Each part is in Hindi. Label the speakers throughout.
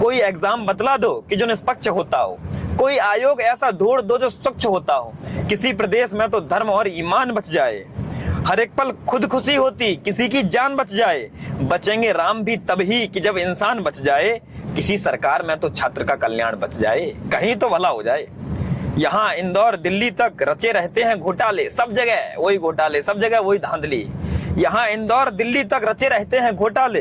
Speaker 1: कोई एग्जाम बतला दो कि जो निष्पक्ष होता हो, कोई आयोग ऐसा ढूंढ दो जो स्वच्छ होता हो। किसी प्रदेश में तो धर्म और ईमान बच जाए, हर एक पल खुद खुशी होती किसी की जान बच जाए। बचेंगे राम भी तभी कि जब इंसान बच जाए, किसी सरकार में तो छात्र का कल्याण बच जाए, कहीं तो भला हो जाए। यहाँ इंदौर दिल्ली तक रचे रहते हैं घोटाले, सब जगह वही घोटाले, सब जगह वही धांधली। यहाँ इंदौर दिल्ली तक रचे रहते हैं घोटाले,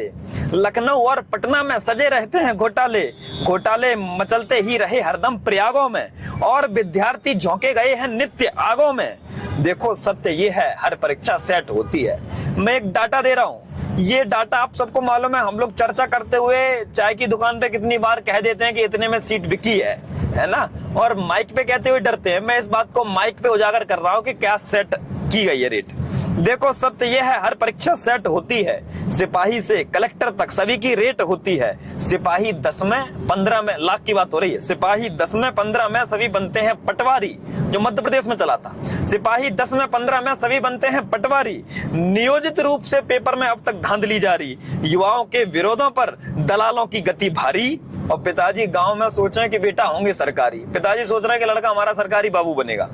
Speaker 1: लखनऊ और पटना में सजे रहते हैं घोटाले। घोटाले मचलते ही रहे हरदम प्रयागों में, और विद्यार्थी झोंके गए हैं नित्य आगों में। देखो सत्य ये है, हर परीक्षा सेट होती है। मैं एक डाटा दे रहा हूँ, ये डाटा आप सबको मालूम है। हम लोग चर्चा करते हुए चाय की दुकान पे कितनी बार कह देते हैं कि इतने में सीट बिकी है ना, और माइक पे कहते हुए डरते हैं। मैं इस बात को माइक पे उजागर कर रहा हूँ कि क्या सेट की गई है रेट। देखो सत्य यह है, हर परीक्षा सेट होती है, सिपाही से कलेक्टर तक सभी की रेट होती है। सिपाही 10 में 15 में, लाख की बात हो रही है, सिपाही 10 में 15 में सभी बनते हैं पटवारी, जो मध्य प्रदेश में चला था। सिपाही 10 में 15 में सभी बनते हैं पटवारी। नियोजित रूप से पेपर में अब तक धांधली जारी, युवाओं के विरोधों पर दलालों की गति भारी। और पिताजी गांव में सोच रहे हैं कि बेटा होंगे सरकारी, पिताजी सोच रहे हैं कि लड़का हमारा सरकारी बाबू बनेगा।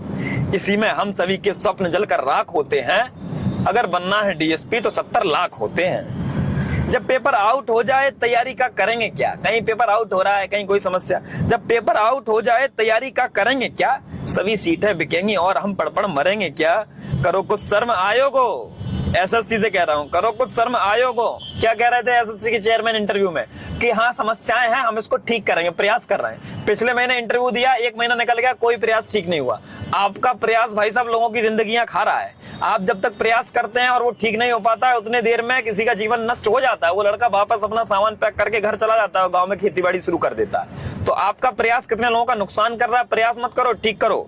Speaker 1: इसी में हम सभी के स्वप्न जलकर राख होते हैं। अगर बनना है डीएसपी तो 70 लाख होते हैं। जब पेपर आउट हो जाए तैयारी का करेंगे क्या? कहीं पेपर आउट हो रहा है, कहीं कोई समस्या। जब पेपर आउट हो जाए तैयारी का करेंगे क्या? सभी सीटें बिकेंगी और हम पढ़ पढ़ मरेंगे क्या? करो कुछ शर्म आयोगो, एसएससी से कह रहा हूं, करो कुछ शर्म आयोगो। क्या कह रहे थे एसएससी के चेयरमैन इंटरव्यू में कि हाँ समस्याएं हैं, हम इसको ठीक करेंगे, प्रयास कर रहे हैं। पिछले महीने इंटरव्यू दिया, 1 महीना निकल गया, कोई प्रयास ठीक नहीं हुआ। आपका प्रयास भाई साहब लोगों की जिंदगियां खा रहा है। आप जब तक प्रयास करते हैं और वो ठीक नहीं हो पाता है, उतने देर में किसी का जीवन नष्ट हो जाता है। वो लड़का वापस अपना सामान पैक करके घर चला जाता है, गाँव में खेती बाड़ी शुरू कर देता है। तो आपका प्रयास कितने लोगों का नुकसान कर रहा है? प्रयास मत करो, ठीक करो।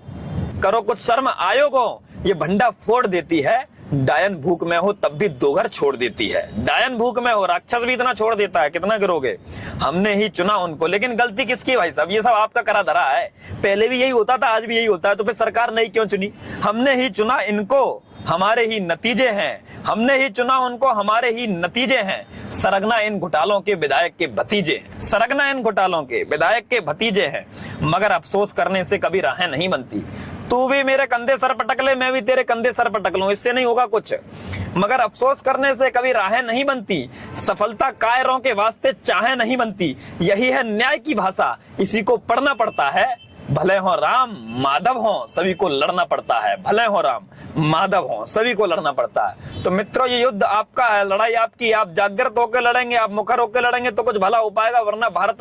Speaker 1: करो कुछ शर्म आयोगो, ये भंडा फोड़ देती है। डायन भूख में हो तब भी 2 घर छोड़ देती है। डायन भूख में हो, राक्षस भी इतना छोड़ देता है, कितना गिरोगे? हमने ही चुना उनको, लेकिन गलती किसकी भाई साहब? ये सब आपका करा धरा है। पहले भी यही होता था, आज भी यही होता है, तो फिर सरकार नहीं क्यों चुनी? हमने ही चुना इनको, हमारे ही नतीजे हैं। हमने ही चुना उनको, हमारे ही नतीजे हैं। सरगना इन घोटालों के विधायक के भतीजे हैं, सरगना इन घोटालों के विधायक के भतीजे हैं। मगर अफसोस करने से कभी राहें नहीं बनती। तू भी मेरे कंधे सर पटक ले, मैं भी तेरे कंधे सर पटक लूं, इससे नहीं होगा कुछ। मगर अफसोस करने से कभी राहें नहीं बनती। सफलता कायरों के वास्ते चाहे नहीं बनती। यही है न्याय की भाषा, इसी को पढ़ना पड़ता है। भले हो राम माधव हो, सभी को लड़ना पड़ता है। भले हो राम माधव हो, सभी को लड़ना पड़ता है। तो मित्रों, ये युद्ध आपका है, लड़ाई आपकी। आप जागृत होकर लड़ेंगे, आप मुखर होकर लड़ेंगे तो कुछ भला हो पाएगा, वरना भारत